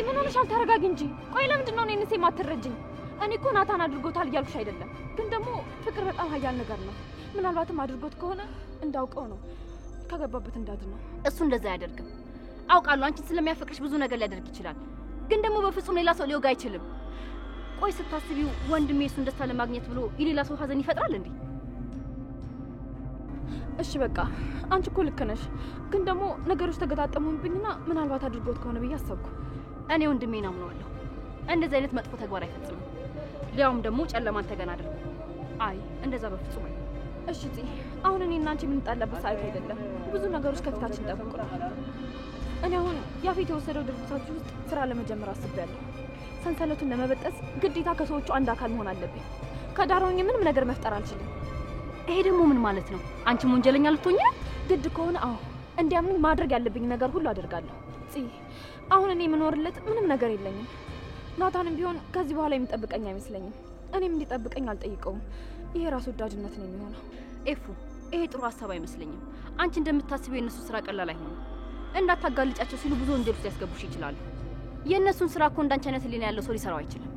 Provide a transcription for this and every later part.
ምን ሆነሻል? ተረጋጊ እንጂ። ቆይ ለምንድን ነው እኔንስ የማትረጅኝ? እኔ እኮ ናታን አድርጎታል እያልኩሽ አይደለም፣ ግን ደግሞ ፍቅር በጣም ኃያል ነገር ነው። ምናልባትም አድርጎት ከሆነ እንዳውቀው ነው ከገባበት እንዳድነው። እሱ እንደዛ አያደርግም። አውቃለሁ አንቺን ስለሚያፈቅርሽ ብዙ ነገር ሊያደርግ ይችላል፣ ግን ደግሞ በፍጹም ሌላ ሰው ሊወጋ አይችልም። ቆይ ስታስቢው ወንድሜ እሱን ደስታ ለማግኘት ብሎ የሌላ ሰው ሀዘን ይፈጥራል እንዴ? እሺ በቃ አንቺ እኮ ልክ ነሽ፣ ግን ደግሞ ነገሮች ተገጣጠሙብኝና ምናልባት አድርጎት ከሆነ ብዬ አሰብኩ። እኔ ወንድሜን አምነዋለሁ። እንደዚህ አይነት መጥፎ ተግባር አይፈጽምም፣ ሊያውም ደግሞ ጨለማን ተገና አድርጎ። አይ እንደዛ በፍጹም አይደለም። እሺ አሁን እኔና አንቺ የምንጣላበት ሰዓት አይደለም። ብዙ ነገሮች ከፊታችን ጠብቀዋል። እኔ አሁን ያፌት የወሰደው ድርጅታችሁ ውስጥ ስራ ለመጀመር አስቤያለሁ። ሰንሰለቱን ለመበጠስ ግዴታ ከሰዎቹ አንድ አካል መሆን አለብኝ። ከዳራውኝ ምንም ነገር መፍጠር አልችልም። ይሄ ደግሞ ምን ማለት ነው? አንቺም ወንጀለኛ ልትሆኚ ነው? ግድ ከሆነ አዎ፣ እንዲያምን ማድረግ ያለብኝ ነገር ሁሉ አደርጋለሁ። አሁን እኔ የምኖርለት ምንም ነገር የለኝም። ናታንም ቢሆን ከዚህ በኋላ የሚጠብቀኝ አይመስለኝም። እኔም እንዲጠብቀኝ አልጠይቀውም። ይሄ ራስ ወዳጅነት ነው የሚሆነው። ኤፉ፣ ይሄ ጥሩ ሀሳብ አይመስለኝም። አንቺ እንደምታስቢው የእነሱ ስራ ቀላል አይሆንም። እንዳታጋልጫቸው ሲሉ ብዙ ወንጀል ውስጥ ሊያስገቡሽ ይችላሉ። የእነሱን ስራ እኮ እንዳንቺ አይነት ህሊና ያለው ሰው ሊሰራው አይችልም።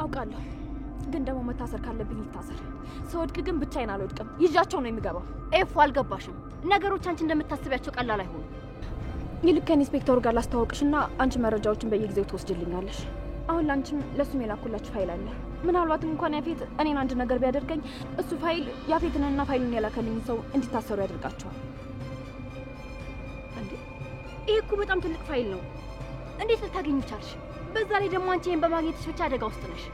አውቃለሁ፣ ግን ደግሞ መታሰር ካለብኝ ይታሰር። ስወድቅ ግን ብቻዬን አልወድቅም፣ ይዣቸው ነው የሚገባው። ኤፉ፣ አልገባሽም። ነገሮች አንቺ እንደምታስቢያቸው ቀላል አይሆኑም። ይልቅ ከኢንስፔክተሩ ጋር ላስተዋውቅሽና አንቺ መረጃዎችን በየጊዜው ትወስጅልኛለሽ። አሁን ላንቺም ለሱም የላኩላችሁ ፋይል አለ። ምናልባትም እንኳን ያፌት እኔን አንድ ነገር ቢያደርገኝ እሱ ፋይል ያፌትንና ፋይሉን የላከልኝ ሰው እንዲታሰሩ ያደርጋቸዋል። እንዴ ይሄ እኮ በጣም ትልቅ ፋይል ነው። እንዴት ልታገኝ ቻልሽ? በዛ ላይ ደግሞ አንቺ ይሄን በማግኘትሽ ብቻ አደጋ ውስጥ ነሽ።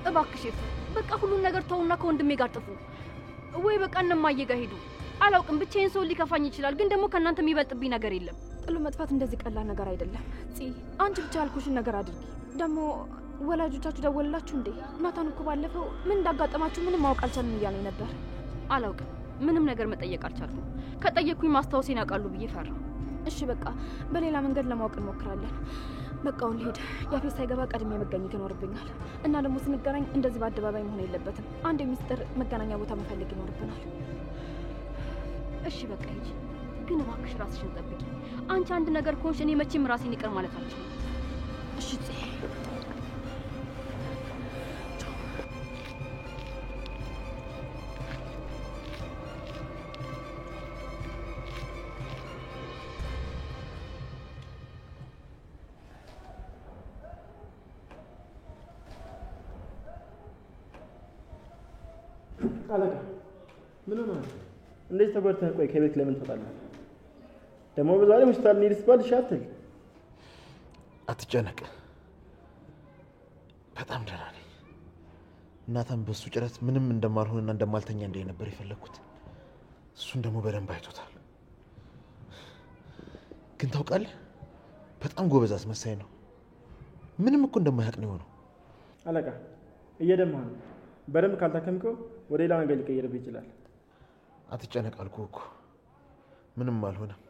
እባክሽ በቃ ሁሉን ነገር ተውና ከወንድሜ ጋር ጥፉ፣ ወይ በቃ እነማዬ ጋር ሄዱ። አላውቅም፣ ብቻዬን ሰው ሊከፋኝ ይችላል፣ ግን ደግሞ ከእናንተ የሚበልጥብኝ ነገር የለም። ጥሎ መጥፋት እንደዚህ ቀላል ነገር አይደለም። አንቺ ብቻ ያልኩሽን ነገር አድርጊ። ደግሞ ወላጆቻችሁ ደወልላችሁ እንዴ? ናታን እኮ ባለፈው ምን እንዳጋጠማችሁ ምንም ማወቅ አልቻልንም እያለኝ ነበር። አላውቅም፣ ምንም ነገር መጠየቅ አልቻልኩም። ከጠየቅኩኝ ማስታወሴን ያውቃሉ ብዬ ፈራሁ። እሺ በቃ በሌላ መንገድ ለማወቅ እንሞክራለን። በቃውን ልሄድ። ያፌት ሳይገባ ቀድሜ መገኘት ይኖርብኛል። እና ደግሞ ስንገናኝ እንደዚህ በአደባባይ መሆን የለበትም። አንድ የሚስጥር መገናኛ ቦታ መፈለግ ይኖርብናል። እሺ በቃ ሂጂ፣ ግን እባክሽ ራስሽን ጠብቂ። አንቺ አንድ ነገር ከሆንሽ እኔ መቼም ራሴን ይቅር ማለት አልችልም። እሺ አለቃ ምን ነው? እንዴት ተጎድተህ? ቆይ ከቤት ለምን ትወጣለህ? ደግሞ በዛሬ ሆስፒታል እንሂድ ስትባል እሺ አትል። አትጨነቅ፣ በጣም ደህና ነኝ። እናታም በሱ ጭረት ምንም እንደማልሆንና እንደማልተኛ እንደ ነበር የፈለግኩት። እሱን ደግሞ በደንብ አይቶታል። ግን ታውቃለህ፣ በጣም ጎበዝ አስመሳይ ነው። ምንም እኮ እንደማያውቅ ነው የሆነው። አለቃ እየደማህ ነው። በደንብ ካልታከምከው ወደ ሌላ ነገር ሊቀየርብህ ይችላል። አትጨነቅ አልኩህ እኮ ምንም አልሆነም።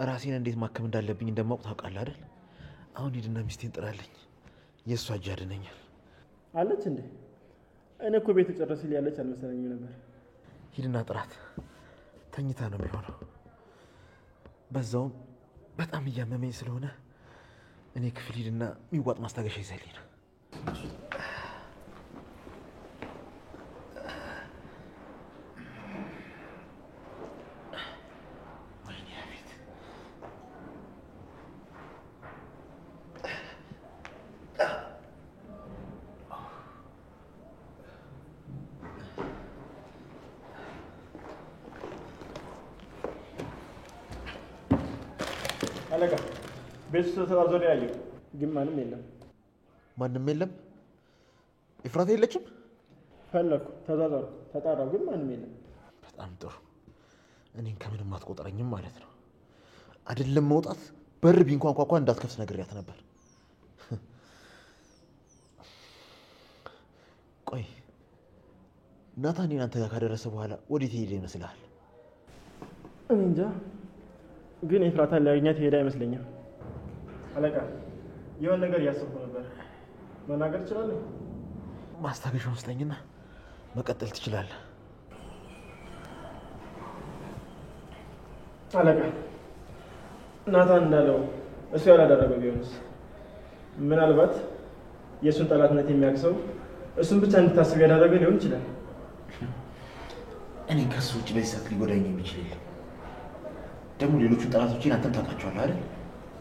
ራሴን እንዴት ማከም እንዳለብኝ እንደማውቅ ታውቃለህ አይደል? አሁን ሂድና ሚስቴን ጥራልኝ፣ የእሷ እጅ ያድነኛል። አለች እንዴ? እኔ እኮ ቤት ጨረስል ያለች አልመሰለኝም ነበር። ሂድና ጥራት፣ ተኝታ ነው የሚሆነው። በዛውም በጣም እያመመኝ ስለሆነ እኔ ክፍል ሂድና የሚዋጥ ማስታገሻ ይዘህልኝ ነው። አለቃ ቤት ውስጥ ተዛዞ ነው ያየው፣ ግን ማንም የለም። ማንም የለም? ኤፍራታ የለችም? ፈለኩ፣ ተዛዛሩ፣ ተጣራው፣ ግን ማንም የለም። በጣም ጥሩ። እኔን ከምንም አትቆጥረኝም ማለት ነው አይደለም? መውጣት በር ቢንኳኳኳ እንዳትከፍት ነግሬያት ነበር። ቆይ ናታን እኔን አንተ ጋር ካደረሰ በኋላ ወዴት ሄደ ይመስልሃል? እኔ እንጃ፣ ግን ኤፍራታን ሊያገኛት ሄዳ አይመስለኝም። አለቃ የሆነ ነገር እያሰብኩ ነበር። መናገር እችላለሁ? ማስታገሻውን ስጠኝና መቀጠል ትችላለህ። አለቃ ናታን እንዳለው እሱ ያላደረገው ቢሆንስ? ምናልባት የእሱን ጠላትነት የሚያክሰው እሱን ብቻ እንድታስብ ያደረገ ሊሆን ይችላል። እኔ ከሱ ውጭ በዚህ ሰዓት ሊጎዳኝ የሚችል የለም። ደግሞ ሌሎቹን ጠላቶችን አንተም ታውቃቸዋለህ አይደል?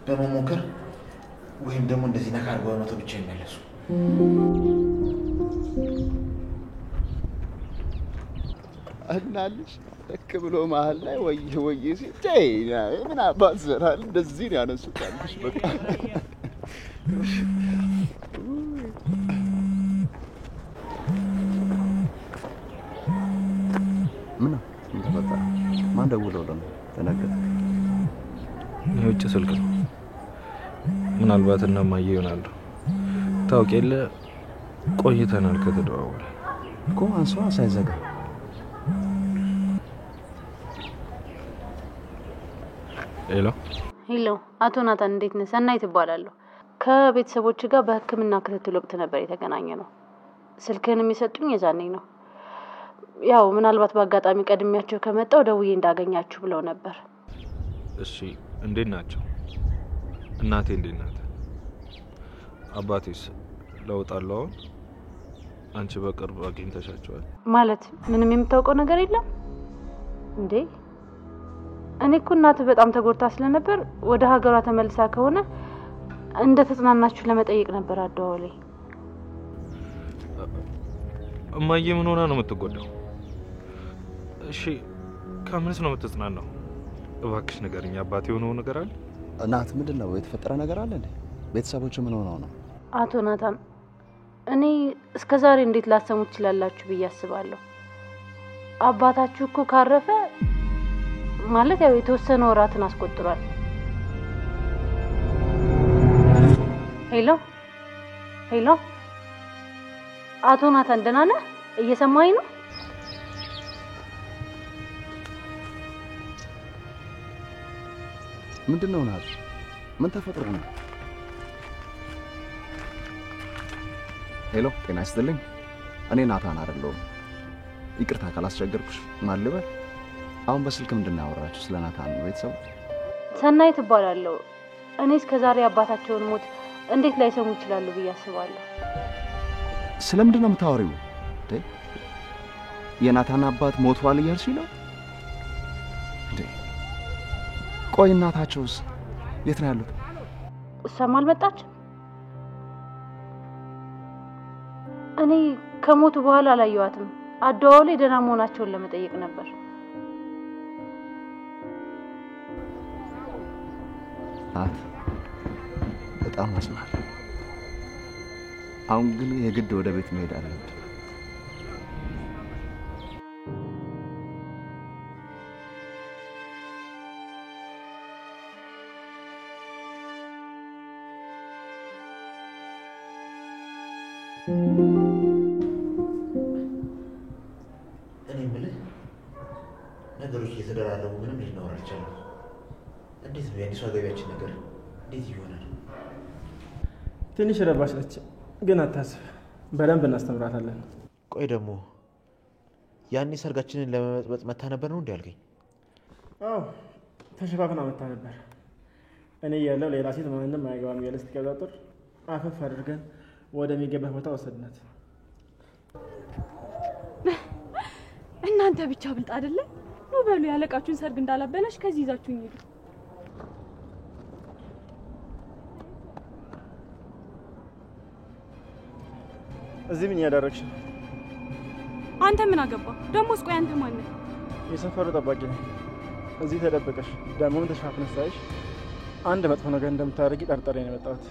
በመሞከር ወይም ደግሞ እንደዚህ ነካ አድርገው በመተው ብቻ ይመለሱ። እናልሽ ልክ ብሎ መሀል ላይ ወየ ሲታይ ምን አባት ዘራል እንደዚህ ነው ያነሱታልሽ። በቃ ምን ተፈጠረ? ማን ደውለው ነው? ተነገረ። የውጭ ስልክ ነው። ምናልባት እማዬ ይሆናሉ። ታውቅ የለ ቆይተናል ከተደዋወለ እኮ አንሷ ሳይዘጋ። ሄሎ አቶ ናታን እንዴት ነህ? ሰናይት እባላለሁ። ከቤተሰቦች ጋር በሕክምና ክትትል ወቅት ነበር የተገናኘ ነው። ስልክህን የሚሰጡኝ የዛኔ ነው። ያው ምናልባት በአጋጣሚ ቀድሚያቸው ከመጣው ደውዬ እንዳገኛችሁ ብለው ነበር። እሺ እንዴት ናቸው? እናቴ እንዴት ናት? አባቴስ ለውጥ አለው አሁን? አንቺ በቅርብ አግኝተሻቸዋል? ማለት ምንም የምታውቀው ነገር የለም እንዴ? እኔ እኮ እናትህ በጣም ተጎድታ ስለነበር ወደ ሀገሯ ተመልሳ ከሆነ እንደ ተጽናናችሁ ለመጠየቅ ነበር አደዋውሌ። እማዬ ምን ሆና ነው የምትጎዳው? እሺ ከምንስ ነው የምትጽናናው? እባክሽ ንገሪኝ። አባቴ የሆነው ነገር አለ? እናት ምንድነው የተፈጠረ ነገር አለ እንዴ? ቤተሰቦች ምን ሆነው ነው? አቶ ናታን እኔ እስከዛሬ እንዴት ላሰሙ ትችላላችሁ ብዬ አስባለሁ። አባታችሁ እኮ ካረፈ ማለት ያው የተወሰነ ወራትን አስቆጥሯል። ሄሎ አቶ ናታን ደህና ነህ? እየሰማኸኝ ነው? ምንድነው ናት? ምን ተፈጥሮ ነው? ሄሎ ጤና ይስጥልኝ። እኔ ናታን አይደለሁም። ይቅርታ ካላስቸገርኩሽ። ማን ልበል? አሁን በስልክ ምንድነው ያወራችሁ? ስለ ናታን ቤተሰብ? ሰናይት እባላለሁ። እኔ እስከዛሬ አባታቸውን ሞት እንዴት ላይሰሙ ይችላሉ ብዬ አስባለሁ። ስለምንድነው የምታወሪው? የናታን አባት ሞቷል እያልሽ ነው? ቆይ እናታቸውስ የት ነው ያሉት? እሷም አልመጣችም። እኔ ከሞቱ በኋላ አላየኋትም። አደዋውሌ ደህና መሆናቸውን ለመጠየቅ ነበር። በጣም አዝናለሁ። አሁን ግን የግድ ወደ ቤት መሄድ አለብን። እኔ የምልህ ነገሮች እየተደራረቡ ምንም ልናወራ አልቻልንም። እንዴት ነው የአዲሷ ገቢያችን ነገር እንዴት ይሆናል? ትንሽ ረባሽ ነች፣ ግን አታስብ፣ በደንብ እናስተምራታለን። ቆይ ደግሞ ያኔ ሰርጋችንን ለመበጥበጥ መታ ነበር ነው እንዴ ያልከኝ? አዎ ተሸፋፍና መታ ነበር። እኔ ያለው ሌላ ሴት ማንንም አይገባም እያለ ስትቀባጥር አፈፍ አድርገን ወደሚገባ ቦታ ወሰድናት። እናንተ ብቻ ብልጥ አይደለ? ኑ በሉ ያለቃችሁን ሰርግ እንዳላበላሽ ከዚህ ይዛችሁኝ ሂዱ። እዚህ ምን ያደረግሽ? አንተ ምን አገባ? ደሞስ ቆይ አንተ ማን ነህ? የሰፈሩ ጠባቂ ነኝ። እዚህ ተደብቀሽ ደሞም ተሸፋፍነሽ ሳይሽ አንድ መጥፎ ነገር እንደምታደርጊ ጠርጥሬ ነው የመጣሁት።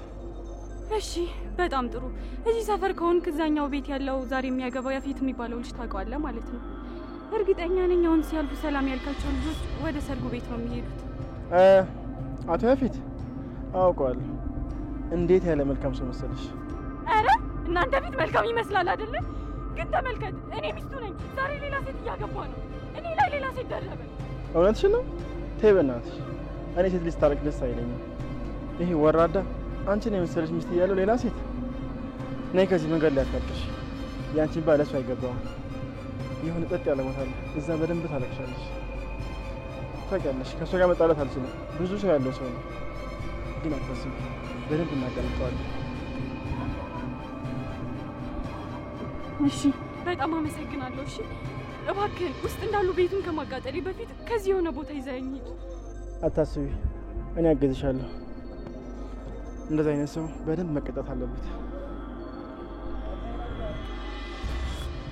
እሺ በጣም ጥሩ። እዚህ ሰፈር ከሆንክ እዛኛው ቤት ያለው ዛሬ የሚያገባው ያፌት የሚባለው ልጅ ታውቀዋለህ ማለት ነው። እርግጠኛ ነኝ አሁን ሲያልፉ ሰላም ያልካቸው ልጆች ወደ ሰርጉ ቤት ነው የሚሄዱት። አቶ ያፌት አውቀዋለሁ። እንዴት ያለ መልካም ሰው መሰለሽ። አረ እናንተ ፊት መልካም ይመስላል አይደለ? ግን ተመልከት፣ እኔ ሚስቱ ነኝ። ዛሬ ሌላ ሴት እያገባ ነው። እኔ ላይ ሌላ ሴት ደረበ። እውነትሽን ነው? ተይ በእናትሽ። እኔ ሴት ልጅ ታረቅ ደስ አይለኝም። ይሄ ወራዳ አንቺን የመሰለሽ ሚስት እያለው ሌላ ሴት። ነይ ከዚህ መንገድ ላይ አታልቅሽ። ያንቺን ባል ለእሱ አይገባውም። የሆነ ጸጥ ያለ ቦታ አለ፣ እዛ በደንብ ታለቅሻለሽ። ታውቂያለሽ፣ ከእሱ ጋር መጣላት አልችልም። ብዙ ሰው ያለው ሰው ነው። ግን አታስቢ፣ በደንብ እናቀልቀዋለን። እሺ፣ በጣም አመሰግናለሁ። እሺ፣ እባክህን ውስጥ እንዳሉ ቤቱን ከማቃጠሌ በፊት ከዚህ የሆነ ቦታ ይዘኸኝ ሂድ። አታስቢ፣ እኔ አገዝሻለሁ። እንደዚህ አይነት ሰው በደንብ መቀጣት አለበት።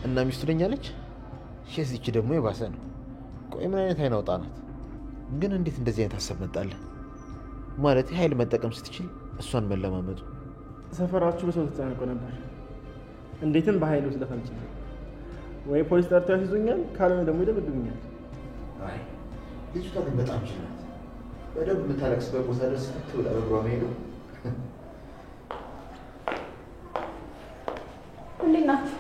እና ሚስቱ ነኝ አለች። እዚች ደግሞ የባሰ ነው። ቆይ ምን አይነት አይን አውጣ ናት? ግን እንዴት እንደዚህ አይነት ሀሳብ መጣለ? ማለት ኃይል መጠቀም ስትችል እሷን መለማመጡ። ሰፈራችሁ በሰው ተጨናንቆ ነበር። እንዴትም በኃይል ውስጥ አልችልም። ወይ ፖሊስ ጠርተው ያስይዙኛል፣ ካልሆነ ደግሞ ይደብድቡኛል። አይ ልጅቷ ግን በጣም ችላት። በደንብ የምታለቅስበት ቦታ ደርስ ትብላ በእግሯ መሄዱ። እንዴት ናችሁ?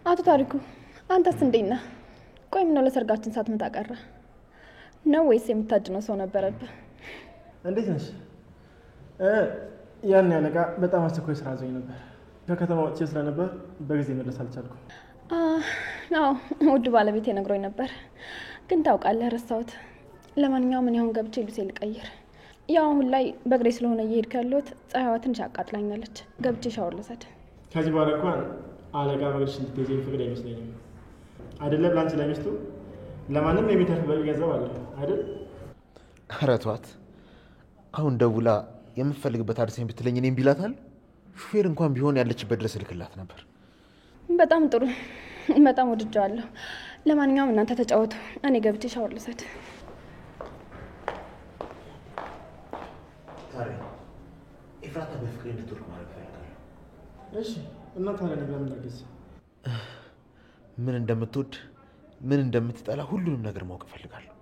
አቶ ታሪኩ አንተስ እንዴት ነህ? ቆይ ምነው ለሰርጋችን ሳትመጣ ቀረ ነው ወይስ የምታድነው ሰው ነበረብህ? እንዴት ነሽ? ያን ያለቃ በጣም አስቸኳይ ስራ አዞኝ ነበር። ከከተማ ወጥቼ ስለነበር በጊዜ መድረስ አልቻልኩም። አዎ ውድ ባለቤቴ ነግሮኝ ነበር፣ ግን ታውቃለህ ረሳሁት። ለማንኛውም ምን ይሁን ገብቼ ልብሴ ልቀይር። ያው አሁን ላይ በእግሬ ስለሆነ እየሄድኩ ያለሁት ፀሐይዋ ትንሽ አቃጥላኛለች። ገብቼ ሻወር ልውሰድ። ከዚህ በኋላ እንኳን አለቃ በእግርሽ እንድትሄጂ ፍቅድ አይመስለኝም። አይደለም ለአንቺ ለሚስቱ ለማንም የሚተርፍ በቂ ገንዘብ አለ አይደል? ኧረ ተዋት። አሁን ደውላ የምፈልግበት አድርሰኝ ብትለኝ እኔም ቢላታል ሹፌር እንኳን ቢሆን ያለችበት ድረስ ልክላት ነበር። በጣም ጥሩ፣ በጣም ወድጃለሁ። ለማንኛውም እናንተ ተጫወቱ፣ እኔ ገብቼ ሻወር ልውሰድ። ታዲያ ኤፍራታ በፍቅሬ እንድትወርቅ ማድረግ እፈልጋለሁ። እሺ እና ታዲያ እኔ በምን ላግዝ? ምን እንደምትወድ ምን እንደምትጠላ ሁሉንም ነገር ማወቅ እፈልጋለሁ።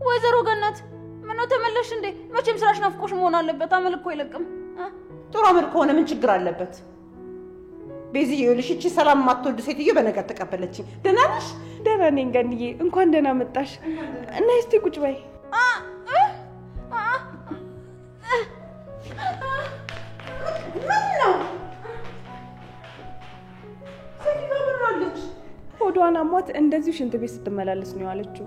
ወይዘሮ ገነት ምነው ተመለሽ እንዴ? መቼም ስራሽ ናፍቆሽ መሆን አለበት። አመል እኮ አይለቅም። ጥሩ አመል ከሆነ ምን ችግር አለበት? ቤዚ ይኸውልሽ፣ እቺ ሰላም ማትወድ ሴትዮ በነገር ተቀበለችኝ። ደህና ነሽ? ደህና ነኝ ገንዬ፣ እንኳን ደህና መጣሽ። እና እስቲ ቁጭ በይ። ሆዷን አሟት እንደዚሁ ሽንት ቤት ስትመላለስ ነው ያለችው።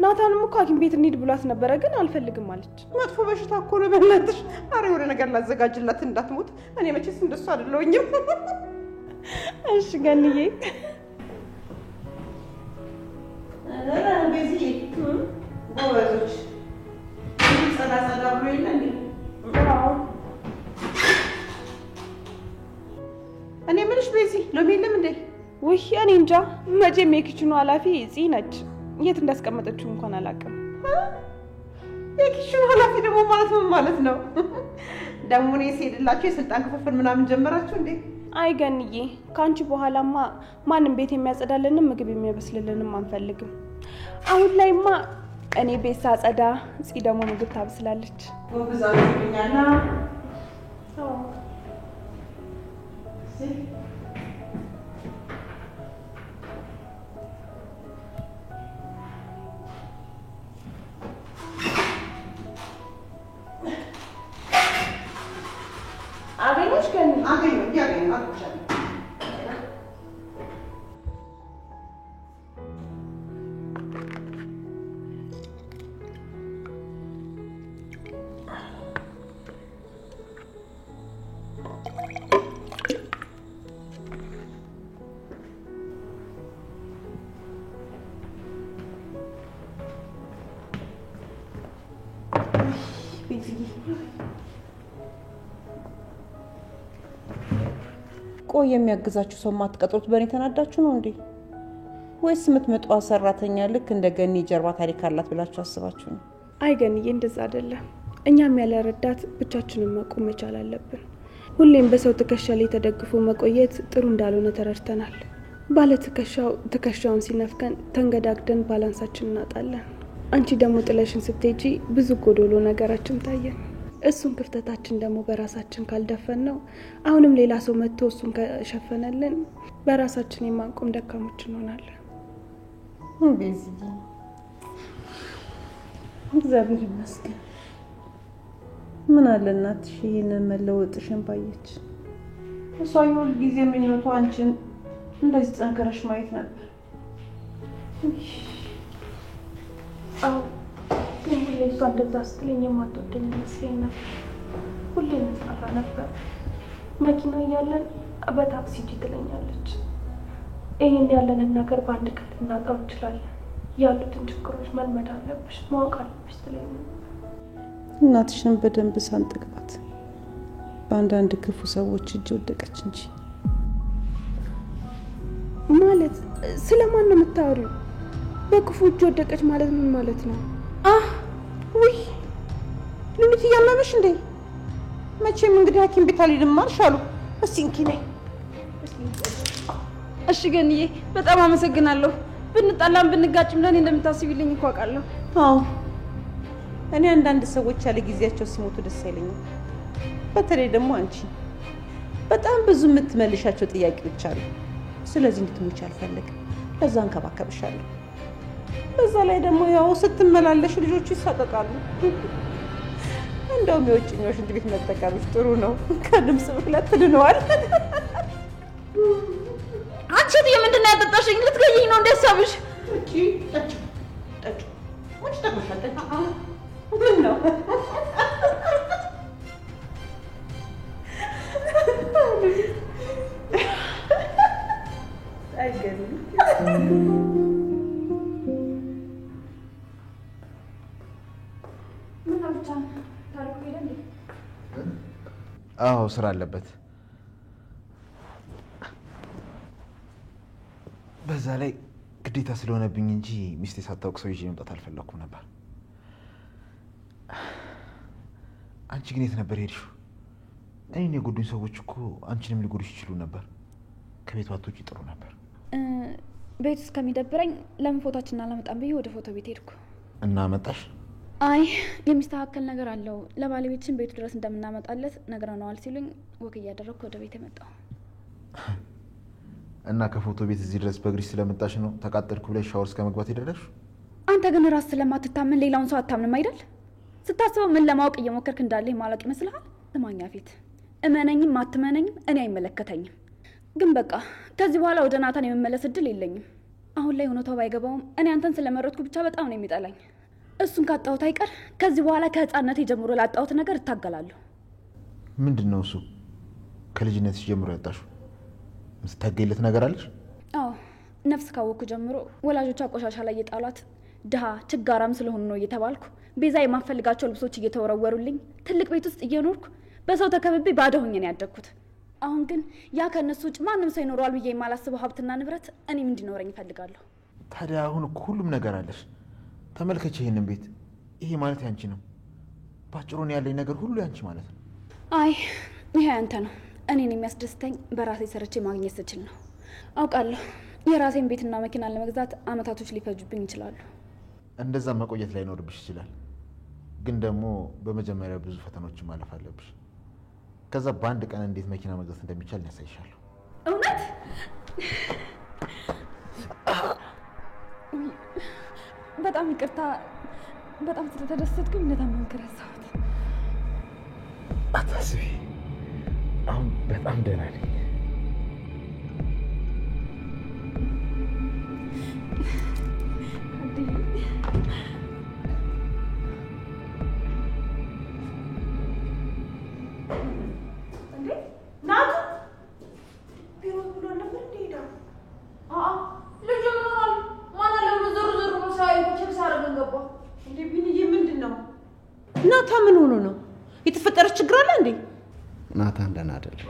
ናታንም እኮ ሐኪም ቤት እንሂድ ብሏት ነበረ፣ ግን አልፈልግም አለች። መጥፎ በሽታ እኮ ነው በእናትሽ። ኧረ የሆነ ነገር ላዘጋጅላት እንዳትሞት። እኔ መቼስ እንደሱ አይደለሁኝም። እሺ ገንዬ። ቤዚ ጎበዞች ጸዳ ጸዳ ብሎ የለ እንዴ? እኔ የምልሽ ቤዚ ሎሚ የለም እንዴ? ውይ እኔ እንጃ። መቼም የኪችኑ ኃላፊ ፂ ነች። የት እንዳስቀመጠችው እንኳን አላውቅም። የኪችኑ ኃላፊ ደግሞ ማለት ምን ማለት ነው? ደግሞ እኔ ስሄድላችሁ የስልጣን ክፍፍል ምናምን ጀመራችሁ እንዴ? አይ ገንዬ፣ ከአንቺ በኋላማ ማንም ቤት የሚያጸዳልንም ምግብ የሚያበስልልንም አንፈልግም። አሁን ላይማ እኔ ቤት ሳጸዳ ፂ ደግሞ ምግብ ታበስላለች። ጎብዛው ይኛና አገኘሽ ገን? አገኘሁ አጥቻለሁ። ቆይ የሚያግዛችሁ ሰው ማትቀጥሩት በእኔ ተናዳችሁ ነው እንዴ? ወይስ የምትመጣው ሰራተኛ ልክ እንደ ገኒ ጀርባ ታሪክ አላት ብላችሁ አስባችሁ ነው? አይ ገንዬ፣ እንደዛ አይደለም። እኛም ያለ ረዳት ብቻችንን መቆም መቻል አለብን። ሁሌም በሰው ትከሻ ላይ ተደግፎ መቆየት ጥሩ እንዳልሆነ ተረድተናል። ባለ ትከሻው ትከሻውን ሲነፍከን ተንገዳግደን ባላንሳችን እናጣለን። አንቺ ደግሞ ጥለሽን ስትሄጂ ብዙ ጎዶሎ ነገራችን ታየን። እሱን ክፍተታችን ደግሞ በራሳችን ካልደፈን ነው አሁንም ሌላ ሰው መጥቶ እሱን ከሸፈነልን በራሳችን የማንቆም ደካሞች እንሆናለን። ቤዚ እግዚአብሔር ይመስገን። ምን አለ እናትሽ ይሄንን መለወጥሽን ባየች። እሷ የሁል ጊዜ ምኞቷ አንቺን እንደዚህ ጠንከረሽ ማየት ነበር። አዎ ግን ሁሌ እሷ እንደዛ ስትለኝ የማትወደኝ ይመስለኝ ነበር። ሁሌ እንጣላ ነበር። መኪና እያለን በታክሲ ሂጂ ትለኛለች። ይህን ያለንን ነገር በአንድ ቀን ልናጣው እንችላለን። ያሉትን ችግሮች መልመድ አለብሽ፣ ማወቅ አለብሽ ትለኝ። እናትሽን በደንብ ሳንጠቅጣት በአንዳንድ ክፉ ሰዎች እጅ ወደቀች እንጂ። ማለት ስለማን ነው የምታወሪው? በክፉ እጅ ወደቀች ማለት ምን ማለት ነው? ውይ ሉሊት እያመመሽ እንዴ? መቼም እንግዲህ ሐኪም ቤት አልሄድም አልሽ አሉ። እስኪ እንኪ ነይ። እሺ ገንዬ በጣም አመሰግናለሁ። ብንጣላም ብንጋጭም ለኔ እንደምታስቢልኝ እኮ አውቃለሁ። አዎ እኔ አንዳንድ ሰዎች ያለ ጊዜያቸው ሲሞቱ ደስ አይለኝም። በተለይ ደግሞ አንቺ በጣም ብዙ የምትመልሻቸው ጥያቄዎች አሉ። ስለዚህ እንድትሞች አልፈልግም። ለዛ እንከባከብሻለሁ። በዛ ላይ ደግሞ ያው ስትመላለሽ ልጆቹ ይሳቀቃሉ። እንደውም የውጭኛው ሽንት ቤት መጠቀምሽ ጥሩ ነው። ከድምፅ ብክለት ትድነዋል። አንቺ ምንድን ነው ያጠጣሽኝ? ልትገይኝ ነው እንደሳብሽ? እቺ ጠጭ ወጭ ተቆሻለች። ምን ነው አዎ ስራ አለበት። በዛ ላይ ግዴታ ስለሆነብኝ እንጂ ሚስቴ ሳታውቅ ሰው ይዤ መምጣት አልፈለኩም ነበር። አንቺ ግን የት ነበር ሄድሽው? እኔን የጎዱኝ ሰዎች እኮ አንቺንም ሊጎዱሽ ይችሉ ነበር። ከቤት ባትወጪ ጥሩ ነበር። ቤት ውስጥ ከሚደብረኝ ለምን ፎቶችን አላመጣም ብዬ ወደ ፎቶ ቤት ሄድኩ። እና መጣሽ? አይ የሚስተካከል ነገር አለው፣ ለባለቤትሽን ቤቱ ድረስ እንደምናመጣለት ነግረነዋል ሲሉኝ ወክ እያደረግኩ ወደ ቤት የመጣው። እና ከፎቶ ቤት እዚህ ድረስ በእግርሽ ስለመጣሽ ነው ተቃጠልኩ ብለሽ ሻወር እስከ መግባት ሄደረሽ? አንተ ግን ራስ ስለማትታመን ሌላውን ሰው አታምንም አይደል? ስታስበው ምን ለማወቅ እየሞከርክ እንዳለ ማለቅ ይመስልሃል? ስማኛ ፊት እመነኝም አትመነኝም እኔ አይመለከተኝም። ግን በቃ ከዚህ በኋላ ወደ ናታን የመመለስ እድል የለኝም። አሁን ላይ እውነታው ባይገባውም እኔ አንተን ስለመረጥኩ ብቻ በጣም ነው የሚጠላኝ። እሱን ካጣሁት አይቀር ከዚህ በኋላ ከህፃንነቴ ጀምሮ ላጣሁት ነገር እታገላለሁ። ምንድነው እሱ? ከልጅነትሽ ጀምሮ ያጣሽው ምትታገይለት ነገር አለሽ? አዎ ነፍስ ካወኩ ጀምሮ ወላጆቿ ቆሻሻ ላይ የጣሏት ድሃ ችጋራም ስለሆኑ ነው እየተባልኩ ቤዛ የማፈልጋቸው ልብሶች እየተወረወሩልኝ ትልቅ ቤት ውስጥ እየኖርኩ በሰው ተከብቤ ባዶ ሆኜ ነው ያደግኩት። አሁን ግን ያ ከነሱ ውጭ ማንም ሰው ይኖረዋል ብዬ የማላስበው ሀብትና ንብረት እኔም እንዲኖረኝ እፈልጋለሁ። ታዲያ አሁን እኮ ሁሉም ነገር አለሽ። ተመልከች ይሄንን ቤት። ይሄ ማለት ያንቺ ነው። ባጭሩ ያለኝ ነገር ሁሉ ያንቺ ማለት ነው። አይ ይሄ ያንተ ነው። እኔን የሚያስደስተኝ በራሴ ሰርቼ ማግኘት ስችል ነው። አውቃለሁ የራሴን ቤትና መኪና ለመግዛት አመታቶች ሊፈጁብኝ ይችላሉ። እንደዛ መቆየት ላይኖርብሽ ይችላል። ግን ደግሞ በመጀመሪያ ብዙ ፈተናዎችን ማለፍ አለብሽ። ከዛ በአንድ ቀን እንዴት መኪና መግዛት እንደሚቻል ያሳይሻለሁ። እውነት? በጣም ይቅርታ። በጣም ስለተደሰትኩኝ እንደታመንክ ረሳሁት። አታስቢ፣ አሁን በጣም ደህና ነኝ። ናታ ምን ሆኖ ነው? የተፈጠረ ችግር አለ እንዴ? ናታን ደህና አይደለም።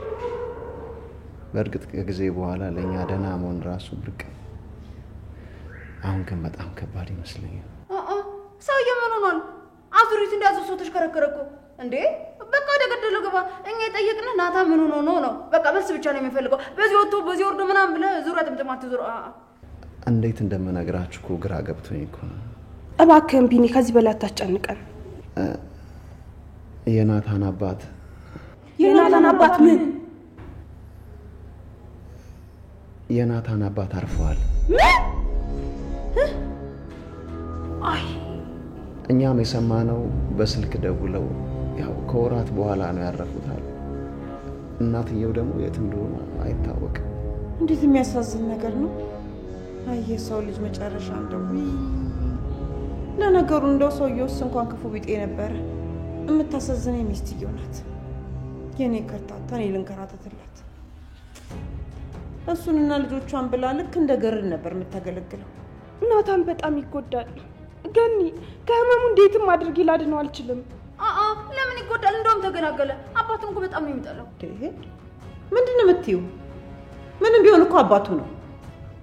በእርግጥ ከጊዜ በኋላ ለእኛ ደህና መሆን ራሱ ብርቅ፣ አሁን ግን በጣም ከባድ ይመስለኛል። ሰውዬው ምን ሆኗል? አዙሪት እንዳያዘው ሰው ተሽከረከረ እኮ እንዴ! በቃ ወደ ገደለው ግባ። እኛ የጠየቅንህ ናታ ምን ሆኖ ነው? በቃ መልስ ብቻ ነው የሚፈልገው። በዚህ ወጥቶ በዚህ ወርዶ ምናምን ብለህ ዙሪያ ጥምጥም አትዙር። እንዴት እንደምነግራችሁ እኮ ግራ ገብቶኝ እኮ ነው። እባክህን ቢኒ ከዚህ በላይ አታስጨንቀን። የናታን አባት የናታን አባት ምን? የናታን አባት አርፈዋል። አይ እኛም የሰማነው በስልክ ደውለው ያው ከወራት በኋላ ነው ያረፉት አሉ። እናትየው ደግሞ የት እንደሆነ አይታወቅም። እንዴት የሚያሳዝን ነገር ነው። አይ የሰው ልጅ መጨረሻ እንደው ለነገሩ እንደው ሰውየውስ እንኳን ክፉ ቢጤ ነበረ። የምታሳዝነኝ ሚስትየው ናት። የኔ ከርታታ እኔ ልንከራተትላት። እሱንና ልጆቿን ብላ ልክ እንደ ገረድ ነበር የምታገለግለው። ናታን በጣም ይጎዳል። ገኒ ከህመሙ እንዴትም አድርጌ ላድነው አልችልም። ለምን ይጎዳል? እንደውም ተገላገለ። አባቱን እኮ በጣም ነው የሚጠላው። ምንድን ነው የምትይው? ምንም ቢሆን እኮ አባቱ ነው።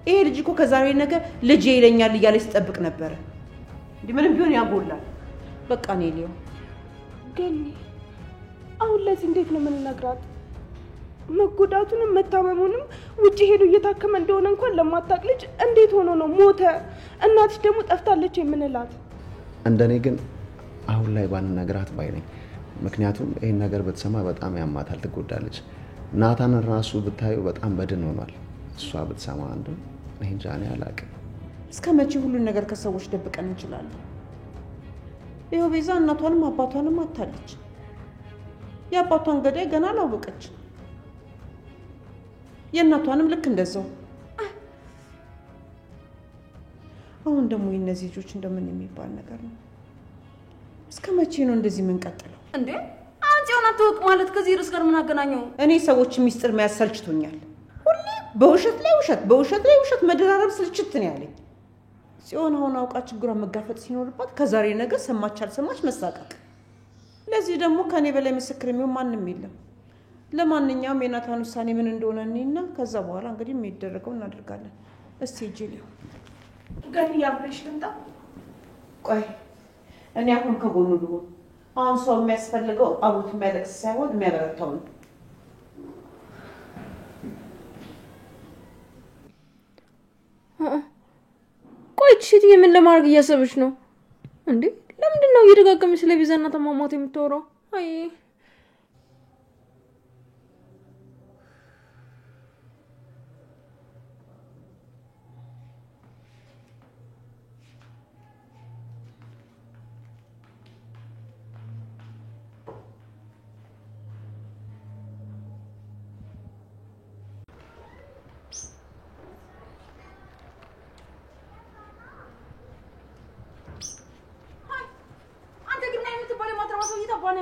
ይሄ ልጅ እኮ ከዛሬ ነገ ልጄ ይለኛል እያለ ሲጠብቅ ነበረ። እንዲህ ምንም ቢሆን ያጎላል። በቃ እኔ ሊው ገኒ አሁን ለዚህ እንዴት ነው የምንነግራት? መጎዳቱንም መታመሙንም ውጪ ሄዶ እየታከመ እንደሆነ እንኳን ለማታቅ ልጅ እንዴት ሆኖ ነው ሞተ? እናትሽ ደግሞ ጠፍታለች የምንላት? እንደኔ ግን አሁን ላይ ባንነግራት ባይ ነኝ። ምክንያቱም ይሄን ነገር ብትሰማ በጣም ያማታል፣ ትጎዳለች። ናታን ራሱ ብታዩ በጣም በድን ሆኗል። እሷ ብትሰማ አንዱ እኔ እንጃ እኔ አላውቅም። እስከ መቼ ሁሉን ነገር ከሰዎች ደብቀን እንችላለን? ይኸው ቤዛ እናቷንም አባቷንም አታለች። የአባቷን ገዳይ ገና አላወቀች። የእናቷንም ልክ እንደዛው። አሁን ደግሞ የእነዚህ ልጆች እንደምን የሚባል ነገር ነው? እስከ መቼ ነው እንደዚህ የምንቀጥለው? እንዴ አንቺ ሆነ አትወቅ ማለት ከዚህ ርዕስ ጋር ምን አገናኘው? እኔ ሰዎች ሚስጥር መያዝ ሰልችቶኛል። ሁሌ በውሸት ላይ ውሸት፣ በውሸት ላይ ውሸት መደራረብ ስልችት ነው ያለኝ። ሲሆን አሁን አውቃ ችግሯን መጋፈጥ ሲኖርባት ከዛሬ ነገር ሰማች አልሰማች መሳቀቅ። ለዚህ ደግሞ ከኔ በላይ ምስክር የሚሆን ማንም የለም። ለማንኛውም የናታን ውሳኔ ምን እንደሆነ እኔና ከዛ በኋላ እንግዲህ የሚደረገው እናደርጋለን። እስቲ ጂሊዮ ገኒ ያብረሽ ልምጣ። ቆይ እኔ አሁን ከጎኑ ልሁን። አሁን ሰው የሚያስፈልገው አቡት የሚያለቅስ ሳይሆን የሚያበረታው ነው። ቆይ እሺ ምን ለማድረግ እያሰበች ነው እንዴ? ለምንድን ነው እየደጋገመች ስለ ቤዛና ተማማት የምታወራው? አይ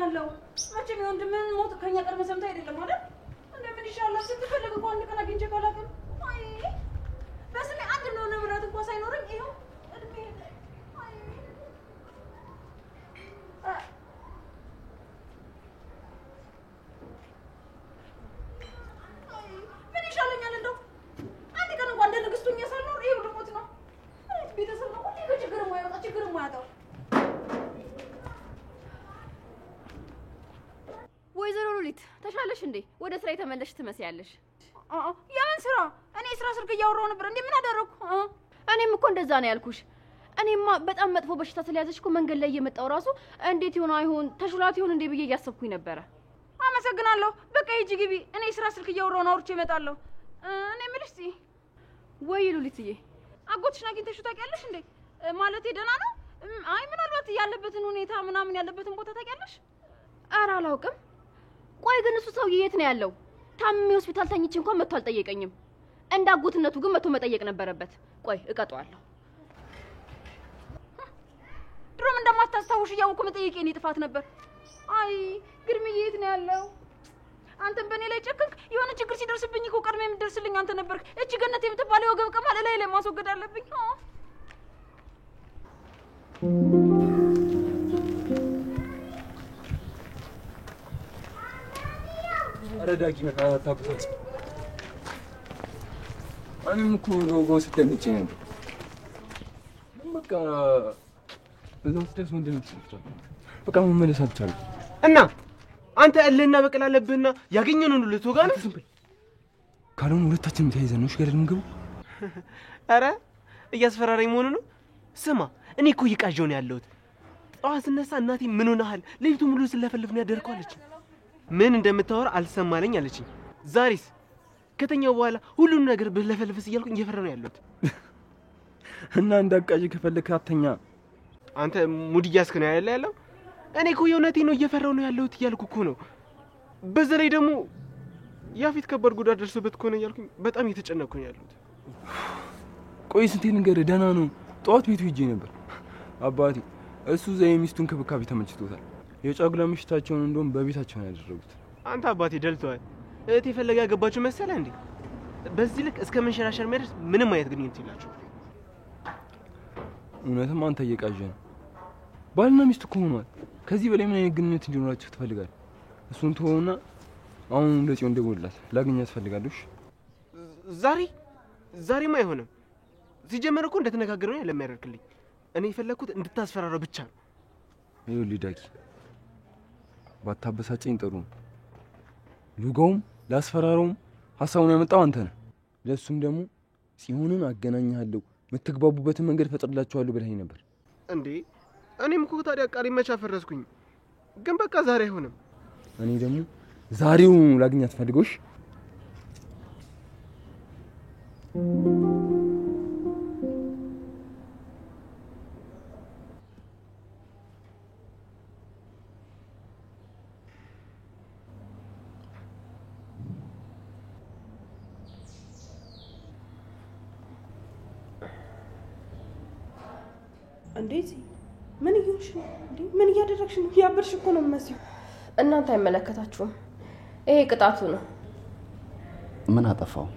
ያለው መቼም ወንድምን ሞት ከኛ ቀርበ ሰምታ አይደለም አይደል? እንደምን ይሻላል ስትፈልግ እንኳን አንድ ቀን አግኝቼ ካላውቅም። አይ በስሜ አንድ ነው ንብረት እንኳን ሳይኖረኝ ይኸው እድሜ አይ ምን ይሻለኛል? እንደው አንድ ቀን እንኳን እንደ ንግስቱኛ ሳልኖር ይኸው ልሞት ነው። ቤተሰብ ነው ሁሌ በችግር የማይወጣ ችግር የማያጣው። ወይዘሮ ሉሊት ተሻለሽ እንዴ? ወደ ስራ የተመለሽ ትመስያለሽ። የምን ስራ? እኔ ስራ ስልክ እያወራሁ ነበር። እንዴ ምን አደረኩ? እኔም እኮ እንደዛ ነው ያልኩሽ። እኔማ በጣም መጥፎ በሽታ ስለያዘሽ እኮ መንገድ ላይ እየመጣው ራሱ እንዴት ይሆን አይሆን ተሽሏት ይሆን እንዴ ብዬ እያሰብኩኝ ነበረ። አመሰግናለሁ። በቃ ሂጂ ግቢ። እኔ ስራ ስልክ እያወራሁ ነው፣ አውርቼ እመጣለሁ። እኔ የምልሽ እስኪ ወይ ሉሊትዬ አጎትሽን አግኝተሽው ታውቂያለሽ እንዴ? ማለቴ ደህና ነው? አይ ምናልባት ያለበትን ሁኔታ ምናምን ያለበትን ቦታ ታውቂያለሽ? ኧረ አላውቅም። ቆይ ግን እሱ ሰውዬ የት ነው ያለው? ታምሜ ሆስፒታል ተኝቼ እንኳን መጥቶ አልጠየቀኝም። እንዳጎትነቱ ግን መጥቶ መጠየቅ ነበረበት። ቆይ እቀጣዋለሁ። ድሮም እንደማታስታውሽ እያወኩ መጠየቄ እኔ ጥፋት ነበር። አይ ግርምዬ የት ነው ያለው? አንተም በእኔ ላይ ጨክንክ። የሆነ ችግር ሲደርስብኝ እኮ ቀድሜ የምትደርስልኝ አንተ ነበርክ። እቺ ገነት የምትባለው የወገብ ቅማል ላይ ማስወገድ አለብኝ። አረዳቂ መጣ ታቁት እኔም እኮ ሎጎ ስትነጭ ነው። በቃ በዛው ስትደርስ ምንድን ነው የምትሰራው? በቃ መመለስ አልቻልኩም። እና አንተ እልህና በቀል አለብህና ያገኘነውን ሁሉ ልትወጋ ነው? ዝም በል። ካልሆነ ሁለታችንም ተያይዘን ነው ገደል የምንገባው። ኧረ እያስፈራራኝ መሆኑ ነው። ስማ እኔ እኮ እየቃዠሁ ነው ያለሁት። ጠዋት ስነሳ እናቴ ምን ሆነሃል ሌሊቱ ሙሉ ስለፈልፍ ነው ያደርኩ አለች። ምን እንደምታወራ አልሰማለኝ አለችኝ። ዛሬስ ከተኛው በኋላ ሁሉን ነገር ብለፈልፍስ እያልኩኝ እየፈራሁ ነው ያለሁት። እና እንዳቃዥ ከፈለክ አተኛ። አንተ ሙድ እያስክ ነው ያለው። እኔ እኮ የእውነቴን ነው እየፈራሁ ነው ያለሁት እያልኩ እኮ ነው። በዛ ላይ ደግሞ ያፊት ከባድ ጉዳት ደርሶበት ከሆነ እያልኩኝ በጣም እየተጨነቅኩ ነው ያለሁት። ቆይ ስንቴ ንገርህ፣ ደህና ነው። ጠዋት ቤቱ ሂጄ ነበር። አባቴ እሱ እዛ የሚስቱን ክብካቤ ተመችቶታል። የጫጉላ ምሽታቸውን እንደውም በቤታቸው ነው ያደረጉት። አንተ አባቴ ደልተዋል። እህቴ ፈለጋ ያገባችሁ መሰለህ እንዴ? በዚህ ልክ እስከ መንሸራሸር የሚያደርስ ምንም አይነት ግንኙነት የላችሁ። እውነትም አንተ እየቃዠህ ነው። ባልና ሚስት እኮ ሆነዋል። ከዚህ በላይ ምን አይነት ግንኙነት እንዲኖራችሁ ትፈልጋለህ? እሱን ተወውና አሁን ለጽዮን ደውልላት፣ ላገኛት እፈልጋለሁ። ዛሬማ አይሆንም። ሲጀመር እኮ እንደተነጋገረው ነው ለሚያደርግልኝ። እኔ የፈለኩት እንድታስፈራራው ብቻ ነው። ይኸውልህ ዳጊ፣ ባታበሳጨኝ ጥሩ ነው። ሉጋውም ላስፈራራውም ሀሳቡን ያመጣው አንተ ነህ። ለሱም ደግሞ ጽዮንን አገናኝሃለሁ፣ የምትግባቡበትን መንገድ ፈጥርላችኋለሁ ብለኸኝ ነበር እንዴ። እኔም እኮ ታዲያ ቃሌ መቼ አፈረስኩኝ? ግን በቃ ዛሬ አይሆንም። እኔ ደግሞ ዛሬው ላገኛት ፈልገውሽ እንዴት ምን እየሆንሽ ነው እንዴ? ምን እያደረግሽ ነው? ያበርሽ እኮ ነው የምመስለው። እናንተ አይመለከታችሁም። ይሄ ቅጣቱ ነው። ምን አጠፋው?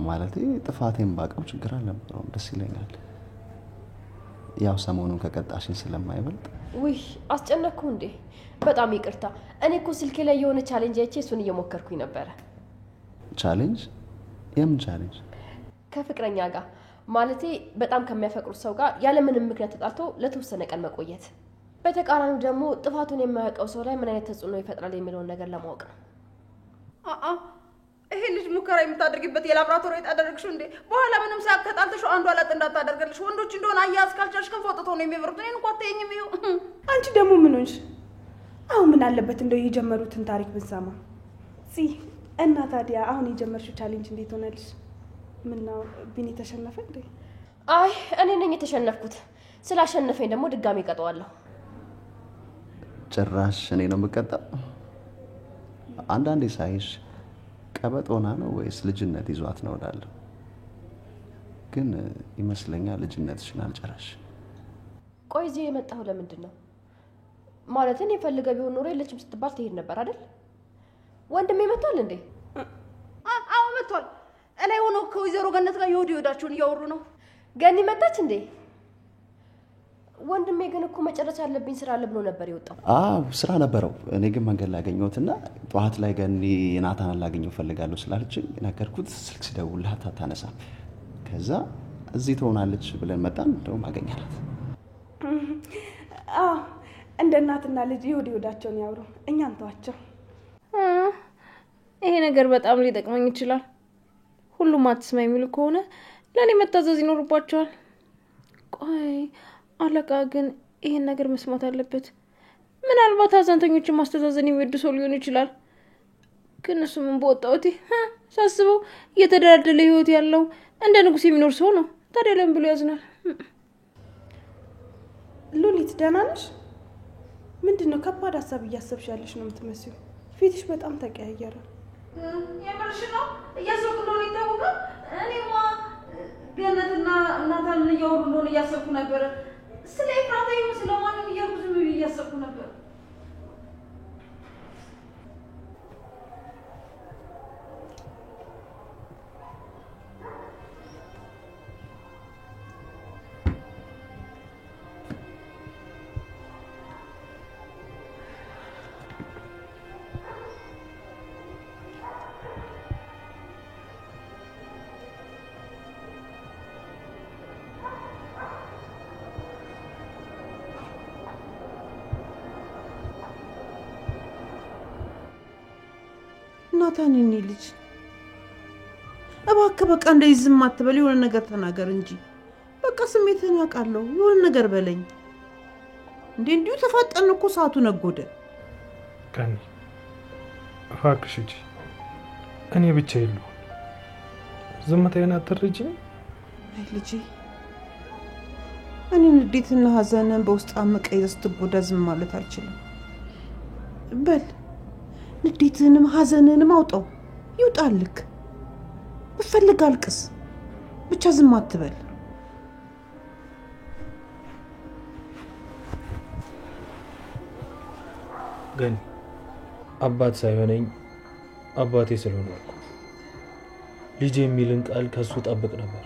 ማለት ጥፋቴን ባቀው ችግር አልነበረውም፣ ደስ ይለኛል። ያው ሰሞኑን ከቀጣሽኝ ስለማይበልጥ። ውይ አስጨነቅኩ እንዴ? በጣም ይቅርታ። እኔ እኮ ስልኬ ላይ የሆነ ቻሌንጅ አይቼ እሱን እየሞከርኩኝ ነበረ። ቻሌንጅ? የምን ቻሌንጅ? ከፍቅረኛ ጋር ማለቴ በጣም ከሚያፈቅሩት ሰው ጋር ያለምንም ምክንያት ተጣልቶ ለተወሰነ ቀን መቆየት። በተቃራኒው ደግሞ ጥፋቱን የማያውቀው ሰው ላይ ምን አይነት ተጽዕኖ ይፈጥራል የሚለውን ነገር ለማወቅ ነው። ይሄ ልጅ ሙከራ የምታደርጊበት የላብራቶሪ ያደረግሽው እንዴ? በኋላ ምንም ሳያውቅ ተጣልተሽው አንዷ ላጥ እንዳታደርገልሽ። ወንዶች እንደሆነ አያያዝ ካልቻልሽ ከፍ ወጥተው ነው የሚበሩት። እኔን እንኳን አትይኝም። ይኸው አንቺ ደግሞ ምን ሆንሽ? አሁን ምን አለበት እንደው የጀመሩትን ታሪክ ብንሰማ። እና ታዲያ አሁን የጀመርሽው ቻሌንጅ እንዴት ሆነልሽ? ምነው ቢኒ ተሸነፈ እንዴ? አይ እኔ ነኝ የተሸነፍኩት። ስላሸነፈኝ ደግሞ ድጋሚ ቀጠዋለሁ። ጭራሽ እኔ ነው የምቀጣው? አንዳንዴ ሳይሽ ቀበጥ ሆና ነው ወይስ ልጅነት ይዟት ነው እላለሁ። ግን ይመስለኛል ልጅነትሽን አልጨረሽ። ቆይ እዚህ የመጣኸው ለምንድን ነው? ማለት እኔ ፈልገ ቢሆን ኖሮ የለችም ስትባል ትሄድ ነበር አይደል? ወንድሜ መጥቷል እንዴ? አዎ መጥቷል። እላይ ሆኖ ከወይዘሮ ገነት ጋር የወዲ ወዳችሁን እያወሩ ነው። ገኒ መጣች እንዴ? ወንድሜ ግን እኮ መጨረሻ ያለብኝ ስራ አለ ብሎ ነበር የወጣው። ስራ ነበረው። እኔ ግን መንገድ ላገኘሁትና ጠዋት ላይ ገኒ ናታን ላገኘው ፈልጋለሁ ስላለችኝ ነገርኩት። ስልክ ሲደውልላት አታነሳም። ከዛ እዚህ ትሆናለች ብለን መጣን። እንደውም አገኘናት። እንደ እናትና ልጅ የወዲ ወዳቸውን ያወሩ፣ እኛን ተዋቸው። ይሄ ነገር በጣም ሊጠቅመኝ ይችላል። ሁሉም አትስማ የሚሉ ከሆነ ለእኔ መታዘዝ ይኖርባቸዋል። ቆይ አለቃ ግን ይሄን ነገር መስማት አለበት። ምናልባት አዛንተኞችን ማስተዛዘን የሚወድ ሰው ሊሆን ይችላል። ግን እሱ ምን በወጣውቲ ሳስበው እየተደላደለ ህይወት ያለው እንደ ንጉስ የሚኖር ሰው ነው። ታዲያ ለምን ብሎ ያዝናል? ሉሊት ደህና ነሽ? ምንድነው ከባድ ሀሳብ እያሰብሽ ያለሽ ነው የምትመስዩ? ፊትሽ በጣም ተቀያየረ። የምርሽ ነው? እያሰብኩ እንደሆነ ይታወቃል። እኔማ ገነትና እናታን እያወሩ እንደሆነ እያሰብኩ ነበረ። ስለ ኤፍራታ ይሁን ስለማንም እያልኩ ዝም ብዬ እያሰብኩ ነበር። ናታን የኔ ልጅ እባክህ በቃ እንደዚህ ዝም አትበል። የሆነ ነገር ተናገር እንጂ። በቃ ስሜትህን አውቃለሁ። የሆነ ነገር በለኝ እንዴ። እንዲሁ ተፋጠን እኮ ሰዓቱ ነጎደ። ቀኒ እባክሽ ሂጂ። እኔ ብቻ የለሁ። ዝምታዬን አትርጂኝ። አይ ልጄ እኔ ንዴትና ሀዘንን በውስጥ አምቀ ይዘህ ስትጎዳ ዝም ማለት አልችልም። በል ንዴትህንም ሀዘንህንም አውጣው፣ ይውጣልክ። ብፈልግ አልቅስ፣ ብቻ ዝም አትበል። ግን አባት ሳይሆነኝ አባቴ ስለሆንኩ ልጅ የሚልን ቃል ከሱ ጠብቅ ነበር።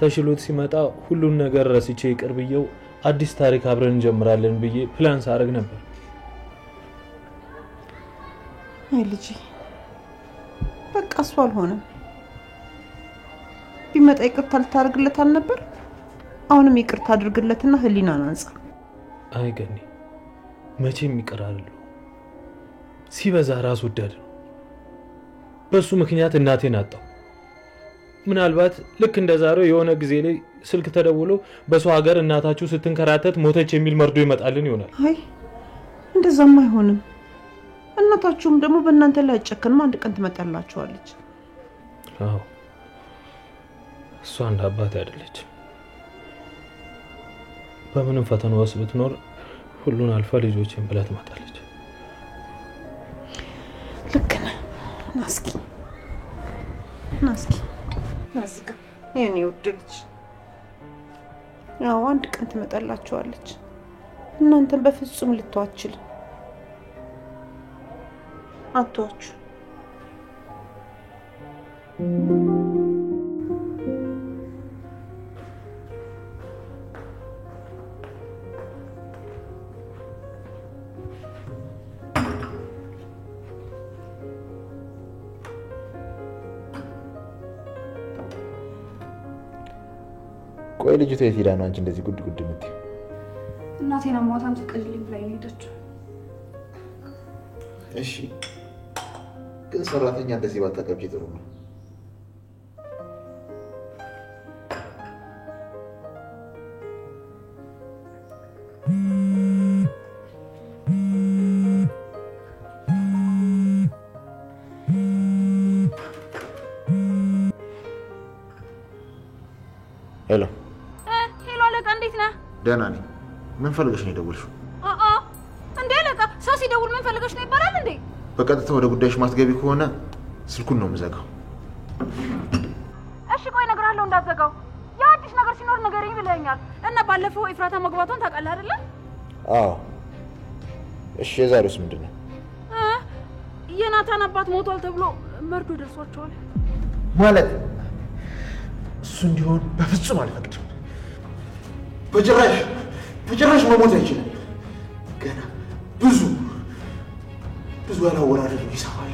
ተሽሎት ሲመጣ ሁሉን ነገር ረስቼ ይቅር ብዬው አዲስ ታሪክ አብረን እንጀምራለን ብዬ ፕላን ሳደርግ ነበር። አይ ልጄ በቃ እሱ አልሆነም። ቢመጣ ይቅርታ ልታደርግለት አልነበር? አሁንም ይቅርታ አድርግለትና ህሊናን አንጻ። አይ ገኒ መቼም ይቅር አልለው። ሲበዛ ራስ ወዳድ ነው። በሱ ምክንያት እናቴን አጣው። ምናልባት ልክ እንደዛሬው የሆነ ጊዜ ላይ ስልክ ተደውሎ በሰው ሀገር እናታችሁ ስትንከራተት ሞተች የሚል መርዶ ይመጣልን ይሆናል። አይ እንደዛም አይሆንም። እናታችሁም ደግሞ በእናንተ ላይ አጨከንም፣ አንድ ቀን ትመጣላችኋለች። አዎ እሷ እንደ አባት አይደለች። በምንም ፈተና ውስጥ ብትኖር ሁሉን አልፋ ልጆችን ብላ ትመጣለች። ልክ ነህ። ናስኪ የኔ ውድ ልጅ፣ ያው አንድ ቀን ትመጣላችኋለች። እናንተን በፍጹም ልትዋችል አትዋችሁ። ቆይ ልጅቷ የት ሄዳ ነው አንቺ እንደዚህ ጉድ ጉድ የምትይው? እናቴን አሟታን ትቀልልኝ ብላኝ ሄደች። እሺ ግን ሰራተኛ እንደዚህ ባታቀብጪ ጥሩ ነው። ሄሎ ሄሎ አለቃ፣ እንዴት ነህ? ደህና ነኝ። ምን ፈልገሽ ነው የደወልሽው? እንዴ አለቃ፣ ሰው ሲደውል ምን ፈልገሽ ነው ይባላል እንዴ? በቀጥታ ወደ ጉዳይሽ ማትገቢ ከሆነ ስልኩን ነው የምዘጋው። እሺ ቆይ እነግርሃለሁ እንዳትዘጋው። ያ አዲስ ነገር ሲኖር ንገረኝ ብለኸኛል እና ባለፈው ኤፍራታ መግባቷን ታውቃለህ አይደለ? አዎ። እሺ የዛሬውስ ምንድን ነው? የናታን አባት ሞቷል ተብሎ መርዶ ደርሷቸዋል። ማለት እሱ እንዲሆን በፍጹም አልፈቅድም። በጭራሽ መሞት አይችልም። ገና ብዙ ያላወራረዱ ይሰማል።